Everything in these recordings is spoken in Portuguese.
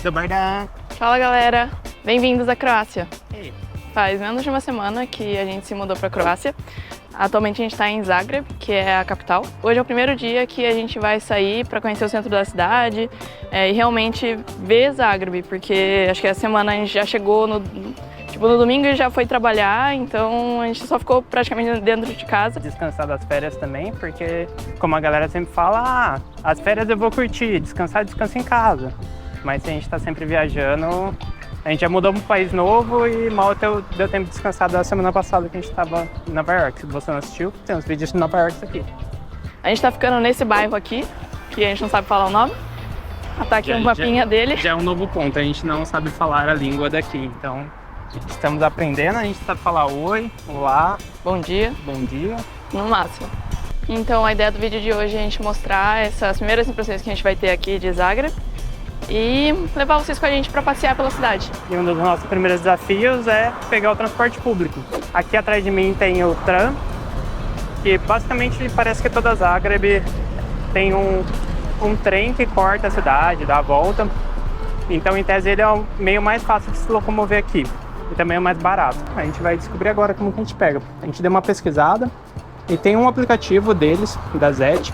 Dobar dan. Fala galera, bem-vindos à Croácia. Ei. Faz menos de uma semana que a gente se mudou para a Croácia. Atualmente a gente está em Zagreb, que é a capital. Hoje é o primeiro dia que a gente vai sair para conhecer o centro da cidade e realmente ver Zagreb, porque acho que essa semana a gente já chegou no domingo e já foi trabalhar, então a gente só ficou praticamente dentro de casa. Descansar das férias também, porque como a galera sempre fala, as férias eu vou curtir, descansar, descanso em casa. Mas se a gente está sempre viajando, a gente já mudou para um país novo e mal deu tempo de descansar da semana passada que a gente estava em Nova York. Se você não assistiu, tem uns vídeos de Nova York aqui. A gente está ficando nesse bairro aqui, que a gente não sabe falar o nome. Tá aqui um mapinha dele. Já é um novo ponto, a gente não sabe falar a língua daqui, então estamos aprendendo, a gente sabe falar oi, olá, bom dia, no máximo. Então a ideia do vídeo de hoje é a gente mostrar essas primeiras impressões que a gente vai ter aqui de Zagreb e levar vocês com a gente para passear pela cidade. E um dos nossos primeiros desafios é pegar o transporte público. Aqui atrás de mim tem o tram, que basicamente parece que toda Zagreb tem um trem que corta a cidade, dá a volta. Então, em tese, ele é o meio mais fácil de se locomover aqui. E também é mais barato. A gente vai descobrir agora como que a gente pega. A gente deu uma pesquisada e tem um aplicativo deles, da Zet,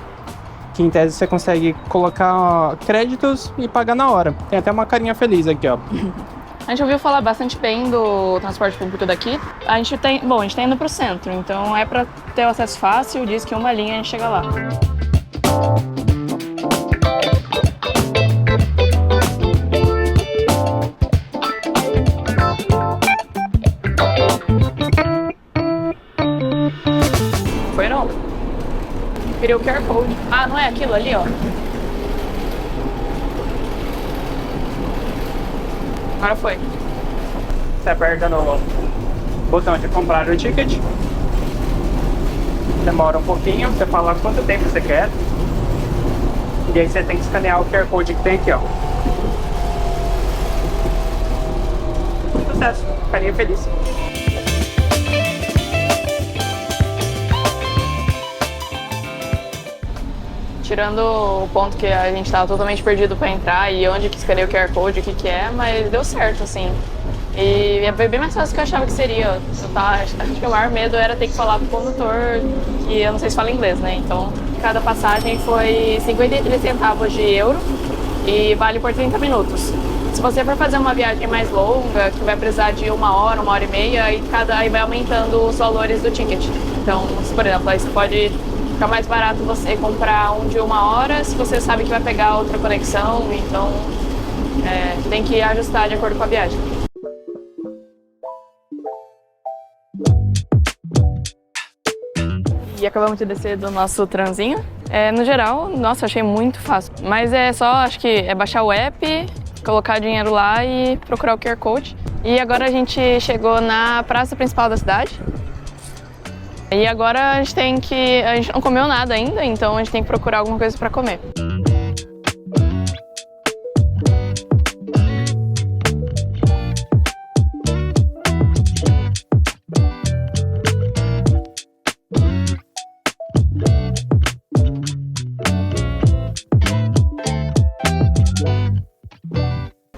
que em tese você consegue colocar créditos e pagar na hora. Tem até uma carinha feliz aqui, ó. A gente ouviu falar bastante bem do transporte público daqui. A gente tá indo pro centro, então é para ter o acesso fácil, diz que uma linha a gente chega lá. Foi não? Queria o QR Code. Ah, não é aquilo ali, ó. Agora foi. Você aperta no botão de comprar o ticket. Demora um pouquinho, você fala quanto tempo você quer. E aí você tem que escanear o QR Code que tem aqui, ó. Sucesso, carinha feliz. Tirando o ponto que a gente tava totalmente perdido para entrar e onde que escaneia o QR Code, o que que é, mas deu certo, assim. E foi bem mais fácil do que eu achava que seria. Acho que o maior medo era ter que falar pro condutor, que eu não sei se fala inglês, né? Então, cada passagem foi 53 centavos de euro e vale por 30 minutos. Se você for fazer uma viagem mais longa, que vai precisar de uma hora e meia, aí vai aumentando os valores do ticket. Então, por exemplo, aí você pode ficar mais barato você comprar um de uma hora, se você sabe que vai pegar outra conexão, então tem que ajustar de acordo com a viagem. E acabamos de descer do nosso transinho. No geral, nossa, achei muito fácil. Mas acho que é baixar o app, colocar dinheiro lá e procurar o QR Code. E agora a gente chegou na praça principal da cidade. E agora a gente não comeu nada ainda, então a gente tem que procurar alguma coisa para comer.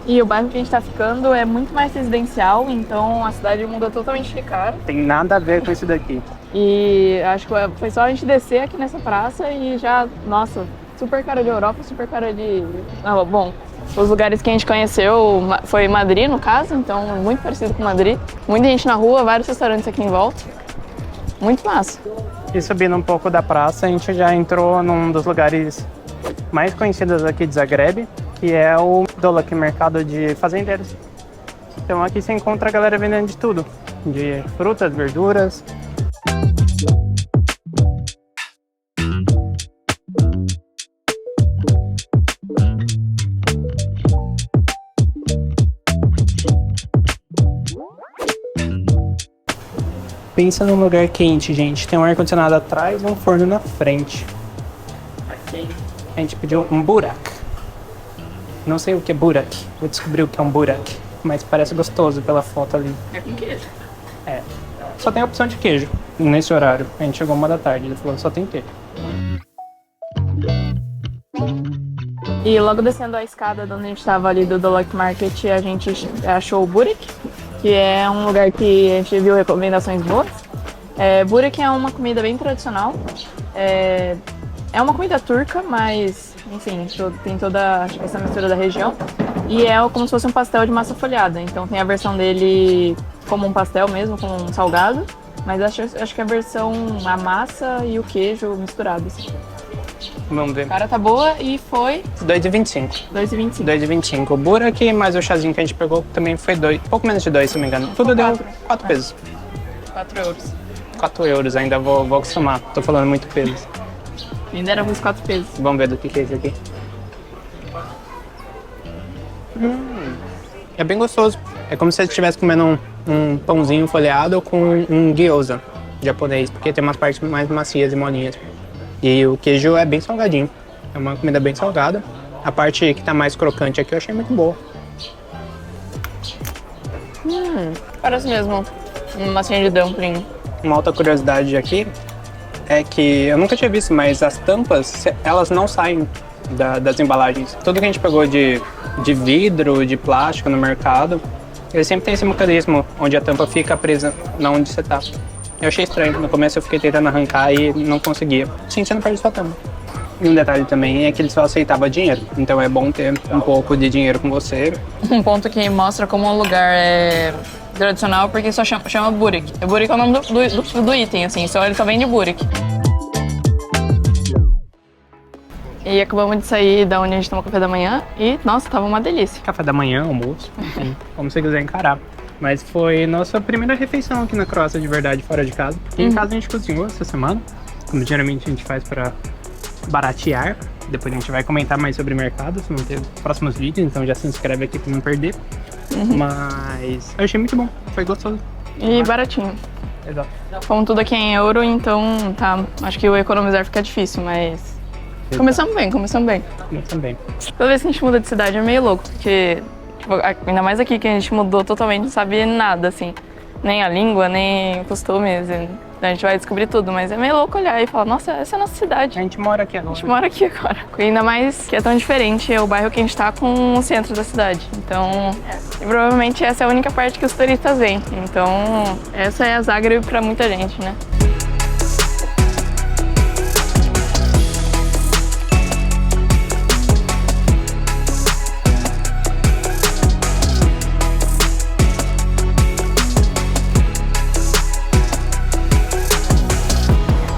E o bairro que a gente tá ficando é muito mais residencial, então a cidade muda totalmente de cara. Tem nada a ver com isso daqui. E acho que foi só a gente descer aqui nessa praça e já, nossa, super cara de Europa, super cara de... Bom, os lugares que a gente conheceu foi Madrid, no caso, então muito parecido com Madrid. Muita gente na rua, vários restaurantes aqui em volta. Muito massa. E subindo um pouco da praça, a gente já entrou num dos lugares mais conhecidos aqui de Zagreb, que é o Dolak, mercado de fazendeiros. Então aqui você encontra a galera vendendo de tudo, de frutas, verduras. Pensa num lugar quente, gente. Tem um ar-condicionado atrás e um forno na frente. Aqui a gente pediu um burak. Não sei o que é burak. Vou descobrir o que é um burak. Mas parece gostoso pela foto ali. É com queijo. É. Só tem a opção de queijo nesse horário. A gente chegou 1 da tarde. Ele falou que só tem queijo. E logo descendo a escada de onde a gente estava ali do Lock Market, a gente achou o Burek, que é um lugar que a gente viu recomendações boas. Burek é uma comida bem tradicional. É uma comida turca, mas, enfim, tem toda essa mistura da região. E é como se fosse um pastel de massa folhada. Então tem a versão dele como um pastel mesmo, como um salgado. Mas acho que a versão, a massa e o queijo misturados. Vamos ver. A cara tá boa e foi... R$2,25. 2,25. 2,25. O Burek, mais o chazinho que a gente pegou também foi pouco menos de 2, se não me engano. Tudo deu 4 pesos. 4 euros. 4 euros, ainda vou acostumar. Tô falando muito pesos. Ainda era uns 4 pesos. Vamos ver do que é esse aqui. É bem gostoso. É como se você estivesse comendo um pãozinho folheado com um gyoza japonês, porque tem umas partes mais macias e molinhas. E o queijo é bem salgadinho. É uma comida bem salgada. A parte que tá mais crocante aqui eu achei muito boa. Parece mesmo uma massinha de dumpling. Uma outra curiosidade aqui é que eu nunca tinha visto, mas as tampas, elas não saem das embalagens. Tudo que a gente pegou de vidro, de plástico no mercado, ele sempre tem esse mecanismo onde a tampa fica presa na onde você tá. Eu achei estranho. No começo eu fiquei tentando arrancar e não conseguia. Sim, você não perde sua tampa. E um detalhe também é que eles só aceitavam dinheiro. Então é bom ter um pouco de dinheiro com você. Um ponto que mostra como o lugar é tradicional, porque só chama Burek. O Burek é o nome do item, assim, ele só vende Burek. E acabamos de sair da onde a gente tomou café da manhã e, nossa, tava uma delícia. Café da manhã, almoço, enfim, como você quiser encarar. Mas foi nossa primeira refeição aqui na Croácia, de verdade, fora de casa. E em casa a gente cozinhou essa semana, como geralmente a gente faz pra baratear. Depois a gente vai comentar mais sobre mercado, se não ter próximos vídeos, então já se inscreve aqui pra não perder. Mas eu achei muito bom, foi gostoso. E baratinho. Exato. Como tudo aqui é em euro, então tá, acho que o economizar fica difícil, mas começamos bem. Eu também. Toda vez que a gente muda de cidade é meio louco, porque tipo, ainda mais aqui que a gente mudou totalmente, não sabe nada, assim. Nem a língua, nem costumes. A gente vai descobrir tudo, mas é meio louco olhar e falar, nossa, essa é a nossa cidade. A gente mora aqui agora. A gente mora aqui agora. E ainda mais que é tão diferente é o bairro que a gente tá com o centro da cidade. Então, provavelmente essa é a única parte que os turistas vêm. Então, essa é a Zagreb pra muita gente, né?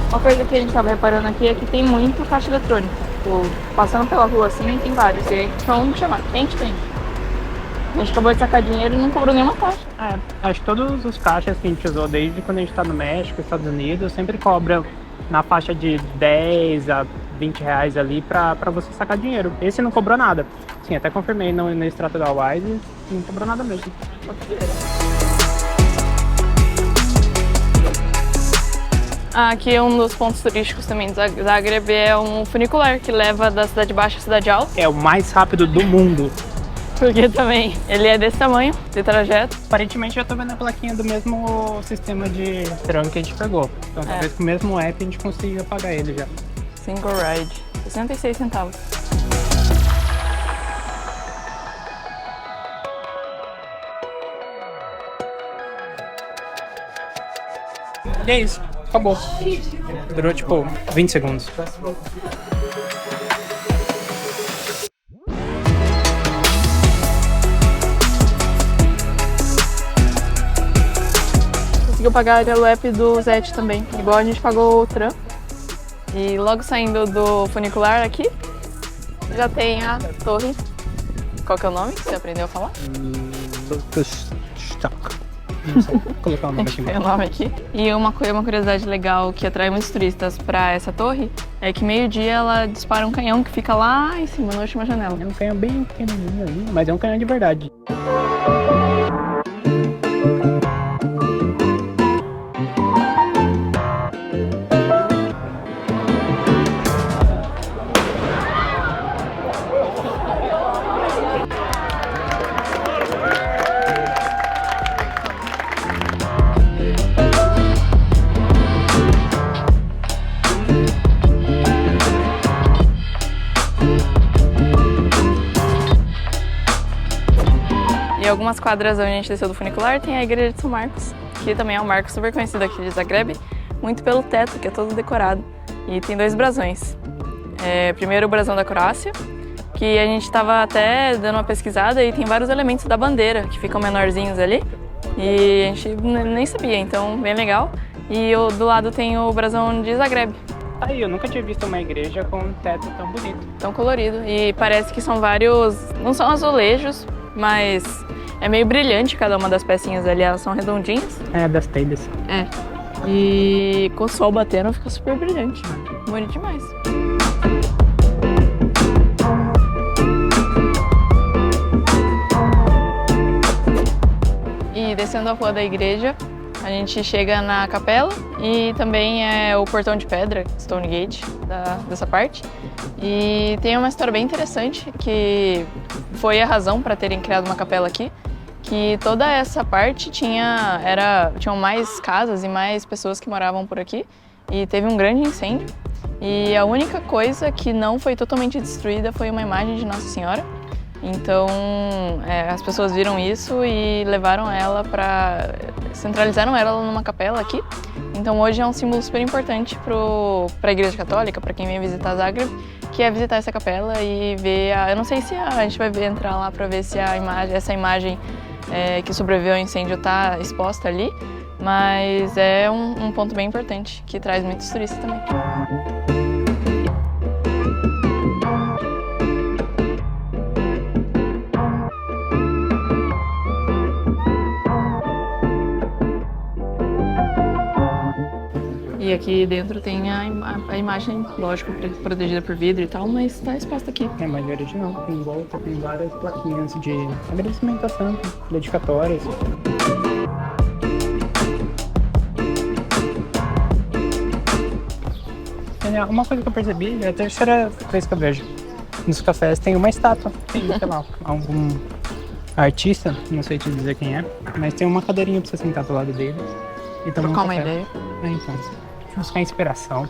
Uma coisa que a gente tava reparando aqui é que tem muito caixa eletrônico. Tipo, passando pela rua assim, tem vários. E aí, vamos chamar. A gente tem. A gente acabou de sacar dinheiro e não cobrou nenhuma taxa. Acho que todos os caixas que a gente usou desde quando a gente tá no México, Estados Unidos, sempre cobram na faixa de 10 a 20 reais ali pra você sacar dinheiro. Esse não cobrou nada. Sim, até confirmei no extrato da Wise, não cobrou nada mesmo. Aqui é um dos pontos turísticos também de Zagreb, é um funicular que leva da cidade baixa à cidade alta. É o mais rápido do mundo. Porque também ele é desse tamanho, de trajeto. Aparentemente já tô vendo a plaquinha do mesmo sistema de tram que a gente pegou. Então talvez com o mesmo app a gente consiga pagar ele já. Single ride, 66 centavos. E é isso, acabou. Durou tipo 20 segundos. Conseguiu pagar pelo app do Zet também, igual a gente pagou o tram. E logo saindo do funicular aqui, já tem a torre. Qual que é o nome que você aprendeu a falar? Não sei, vou colocar o nome aqui. Tem o nome aqui. E uma curiosidade legal que atrai muitos turistas para essa torre é que meio-dia ela dispara um canhão que fica lá em cima, na última janela. É um canhão bem pequenininho ali, mas é um canhão de verdade. E algumas quadras onde a gente desceu do funicular tem a igreja de São Marcos, que também é um marco super conhecido aqui de Zagreb, muito pelo teto, que é todo decorado. E tem 2 brasões. Primeiro o brasão da Croácia, que a gente estava até dando uma pesquisada e tem vários elementos da bandeira que ficam menorzinhos ali. E a gente nem sabia, então bem legal. E do lado tem o brasão de Zagreb. Aí, eu nunca tinha visto uma igreja com um teto tão bonito. Tão colorido. E parece que são vários, não são azulejos, mas é meio brilhante cada uma das pecinhas ali, elas são redondinhas. É, das telhas. É. E com o sol batendo fica super brilhante. Bonito demais. E descendo a rua da igreja, a gente chega na capela e também é o portão de pedra, Stone Gate, dessa parte. E tem uma história bem interessante, que foi a razão para terem criado uma capela aqui, que toda essa parte tinham mais casas e mais pessoas que moravam por aqui, e teve um grande incêndio. E a única coisa que não foi totalmente destruída foi uma imagem de Nossa Senhora. Então, as pessoas viram isso e levaram ela centralizaram ela numa capela aqui. Então, hoje é um símbolo super importante para a Igreja Católica, para quem vem visitar Zagreb, que é visitar essa capela e ver eu não sei se a gente vai entrar lá para ver se essa imagem que sobreviveu ao incêndio está exposta ali, mas é um ponto bem importante, que traz muitos turistas também. E aqui dentro tem a imagem, lógico, protegida por vidro e tal, mas está exposta aqui. É, mas é original. Em volta tem várias plaquinhas de agradecimento à santa, dedicatórias. Uma coisa que eu percebi, é a terceira vez que eu vejo. Nos cafés tem uma estátua, tem, sei lá, algum artista, não sei te dizer quem é, mas tem uma cadeirinha pra você sentar do lado dele e tomar Trocar um uma café. ideia. Então, buscar inspiração.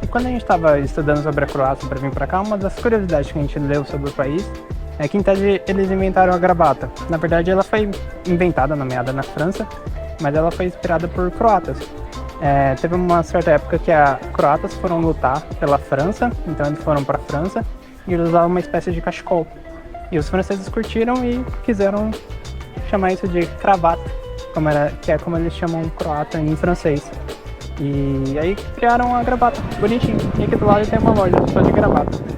E quando a gente estava estudando sobre a Croácia para vir para cá, uma das curiosidades que a gente leu sobre o país é que em tese eles inventaram a gravata. Na verdade, ela foi inventada, nomeada na França, mas ela foi inspirada por croatas. Teve uma certa época que croatas foram lutar pela França, então eles foram para a França e eles usavam uma espécie de cachecol. E os franceses curtiram e quiseram chamar isso de cravata, que é como eles chamam croata em francês. E aí criaram a gravata, bonitinho. E aqui do lado tem uma loja só de gravata.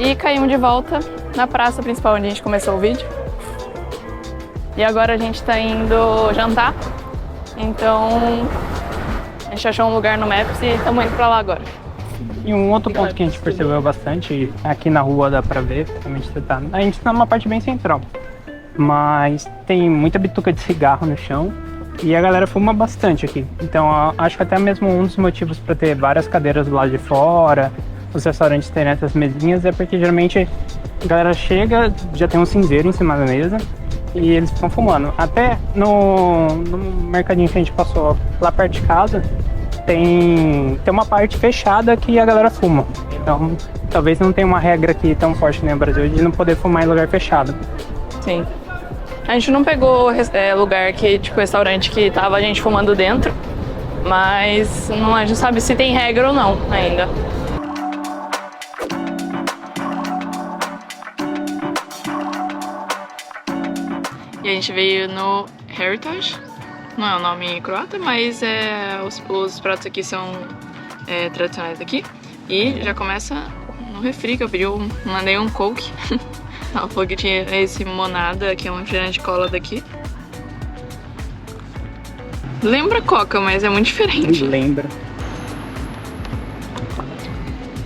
E caímos de volta na praça principal onde a gente começou o vídeo. E agora a gente tá indo jantar, então a gente achou um lugar no Maps e estamos indo pra lá agora. E um outro ponto que a gente percebeu bastante, aqui na rua dá pra ver, a gente tá numa parte bem central, mas tem muita bituca de cigarro no chão e a galera fuma bastante aqui. Então acho que até mesmo um dos motivos para ter várias cadeiras do lado de fora, os restaurantes terem essas mesinhas, é porque geralmente a galera chega, já tem um cinzeiro em cima da mesa e eles ficam fumando. Até no mercadinho que a gente passou lá perto de casa, tem uma parte fechada que a galera fuma. Então, talvez não tenha uma regra aqui tão forte que nem no Brasil de não poder fumar em lugar fechado. Sim. A gente não pegou lugar que, tipo, restaurante que tava a gente fumando dentro, mas a gente não sabe se tem regra ou não ainda. E a gente veio no Heritage, não é o nome croata, mas os pratos aqui são tradicionais daqui. E já começa no refri, que eu mandei um Coke. Ela falou que tinha esse Monada, que é um refrigerante de cola daqui. Lembra Coca, mas é muito diferente. Lembra.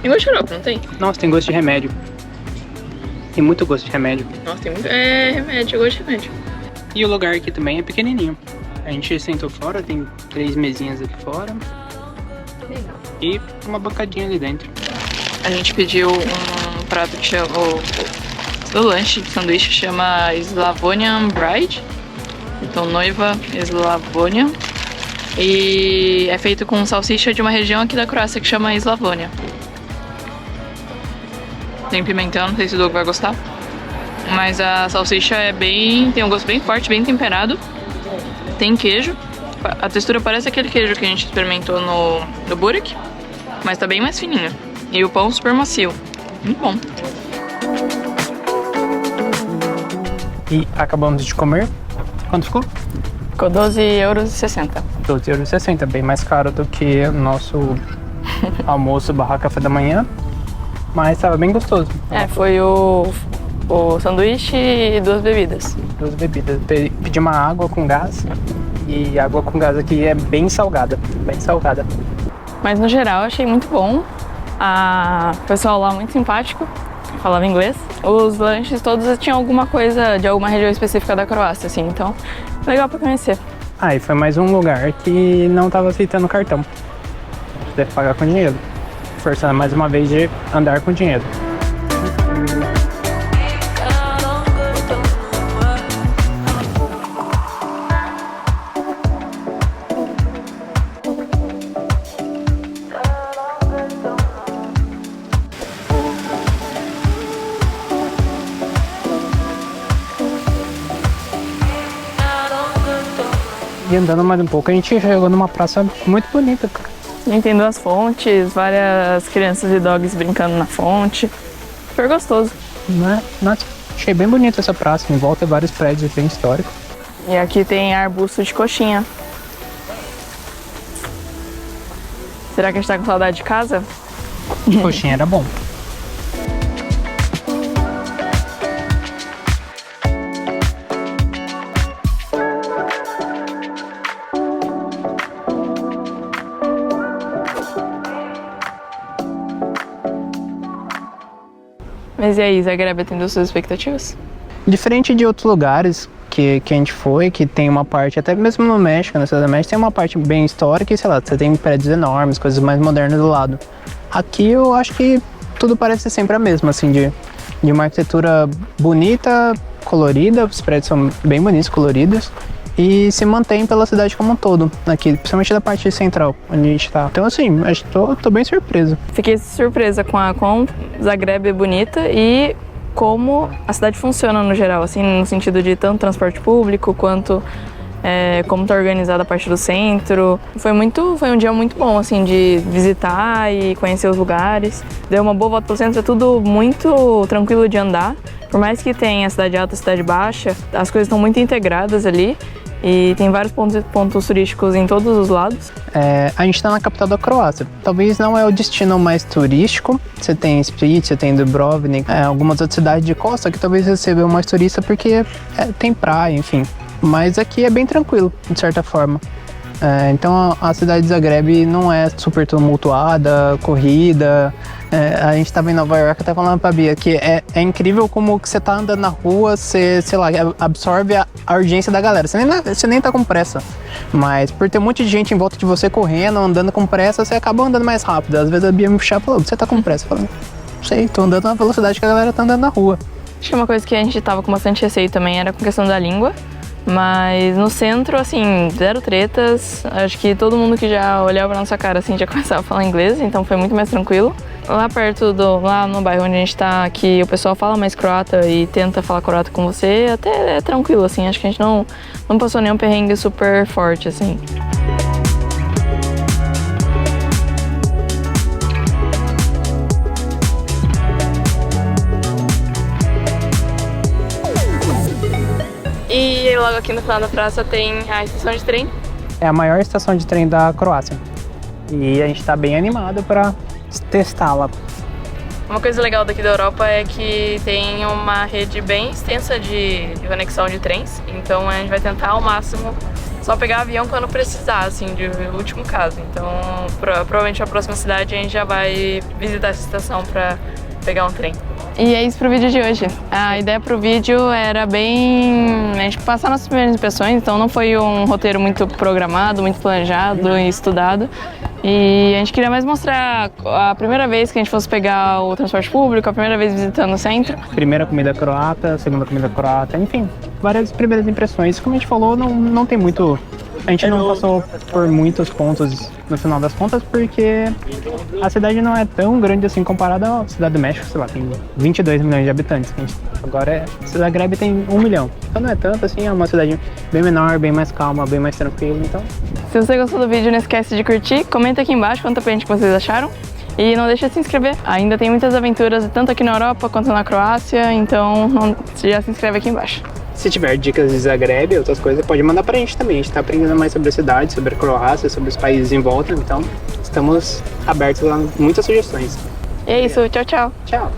Tem gosto de xarope, não tem? Nossa, tem gosto de remédio. Tem muito gosto de remédio. Nossa, tem muito. É remédio, eu gosto de remédio. E o lugar aqui também é pequenininho. A gente sentou fora, tem 3 mesinhas aqui fora. E uma bancadinha ali dentro. A gente pediu um prato que chama... O lanche de sanduíche chama Slavonian Bride. Então, noiva Slavônia. E é feito com salsicha de uma região aqui da Croácia que chama Slavônia. Tem pimentão, não sei se o Doug vai gostar. Mas a salsicha tem um gosto bem forte, bem temperado. Tem queijo. A textura parece aquele queijo que a gente experimentou no burek, mas tá bem mais fininho. E o pão super macio. Muito bom. E acabamos de comer. Quanto ficou? Ficou 12,60 €. 12,60 €, bem mais caro do que o nosso almoço / café da manhã. Mas estava bem gostoso. Foi o sanduíche e 2 bebidas. 2 bebidas. Pedi uma água com gás. E a água com gás aqui é bem salgada. Bem salgada. Mas no geral achei muito bom. O pessoal lá muito simpático. Falava inglês. Os lanches todos tinham alguma coisa de alguma região específica da Croácia, assim. Então, legal pra conhecer. E foi mais um lugar que não estava aceitando cartão. A gente deve pagar com dinheiro. Forçando mais uma vez de andar com dinheiro. E andando mais um pouco, a gente chegou numa praça muito bonita, cara. A gente tem 2 fontes, várias crianças e dogs brincando na fonte. Super gostoso. Né? Nossa, achei bem bonita essa praça. Em volta vários prédios bem históricos. E aqui tem arbusto de coxinha. Será que a gente tá com saudade de casa? Coxinha era bom. Mas e aí, Zagreb atendeu suas expectativas? Diferente de outros lugares que a gente foi, que tem uma parte, até mesmo no México, na Cidade do México, tem uma parte bem histórica e, sei lá, você tem prédios enormes, coisas mais modernas do lado. Aqui eu acho que tudo parece sempre a mesma, assim, de uma arquitetura bonita, colorida, os prédios são bem bonitos, coloridos, e se mantém pela cidade como um todo, aqui, principalmente da parte central, onde a gente tá. Então, assim, acho que tô bem surpreso. Fiquei surpresa com a quão Zagreb é bonita e como a cidade funciona no geral, assim, no sentido de tanto transporte público quanto como tá organizada a parte do centro. Foi um dia muito bom, assim, de visitar e conhecer os lugares. Deu uma boa volta pelo centro, é tudo muito tranquilo de andar. Por mais que tenha a cidade alta e a cidade baixa, as coisas estão muito integradas ali. E tem vários pontos turísticos em todos os lados. A gente está na capital da Croácia. Talvez não é o destino mais turístico. Você tem Split, você tem Dubrovnik, algumas outras cidades de costa que talvez recebam mais turista porque tem praia, enfim. Mas aqui é bem tranquilo, de certa forma. Então a cidade de Zagreb não é super tumultuada, corrida. A gente estava em Nova York, eu tava falando pra Bia que é incrível como que você tá andando na rua, você, sei lá, absorve a urgência da galera. Você nem tá com pressa, mas por ter um monte de gente em volta de você correndo, andando com pressa, você acaba andando mais rápido. Às vezes a Bia me puxava e falou, você tá com pressa? Eu falei, não sei, tô andando na velocidade que a galera tá andando na rua. Acho que uma coisa que a gente tava com bastante receio também era com questão da língua. Mas no centro, assim, 0 tretas. Acho que todo mundo que já olhava pra nossa cara, assim, já começava a falar inglês, então foi muito mais tranquilo. Lá lá no bairro onde a gente tá, que o pessoal fala mais croata e tenta falar croata com você, até é tranquilo, assim. Acho que a gente não passou nenhum perrengue super forte, assim. E logo aqui no final da praça tem a estação de trem. É a maior estação de trem da Croácia. E a gente está bem animado para testá-la. Uma coisa legal daqui da Europa é que tem uma rede bem extensa de conexão de trens. Então a gente vai tentar ao máximo só pegar avião quando precisar, assim, de último caso. Então provavelmente a próxima cidade a gente já vai visitar essa estação para pegar um trem. E é isso pro vídeo de hoje. A ideia pro vídeo era bem... a gente passar nossas primeiras impressões, então não foi um roteiro muito programado, muito planejado e estudado. E a gente queria mais mostrar a primeira vez que a gente fosse pegar o transporte público, a primeira vez visitando o centro. Primeira comida croata, segunda comida croata, enfim, várias primeiras impressões. Como a gente falou, não tem muito... A gente não passou por muitos pontos no final das contas, porque a cidade não é tão grande assim comparada à Cidade do México, sei lá, tem 22 milhões de habitantes. Agora Zagreb tem 1 milhão. Então não é tanto assim, é uma cidade bem menor, bem mais calma, bem mais tranquila, então... Se você gostou do vídeo, não esquece de curtir, comenta aqui embaixo, conta pra gente o que vocês acharam. E não deixa de se inscrever, ainda tem muitas aventuras tanto aqui na Europa quanto na Croácia, então já se inscreve aqui embaixo. Se tiver dicas de Zagreb e outras coisas, pode mandar pra gente também. A gente tá aprendendo mais sobre a cidade, sobre a Croácia, sobre os países em volta, então estamos abertos a muitas sugestões. E é isso, tchau, tchau. Tchau.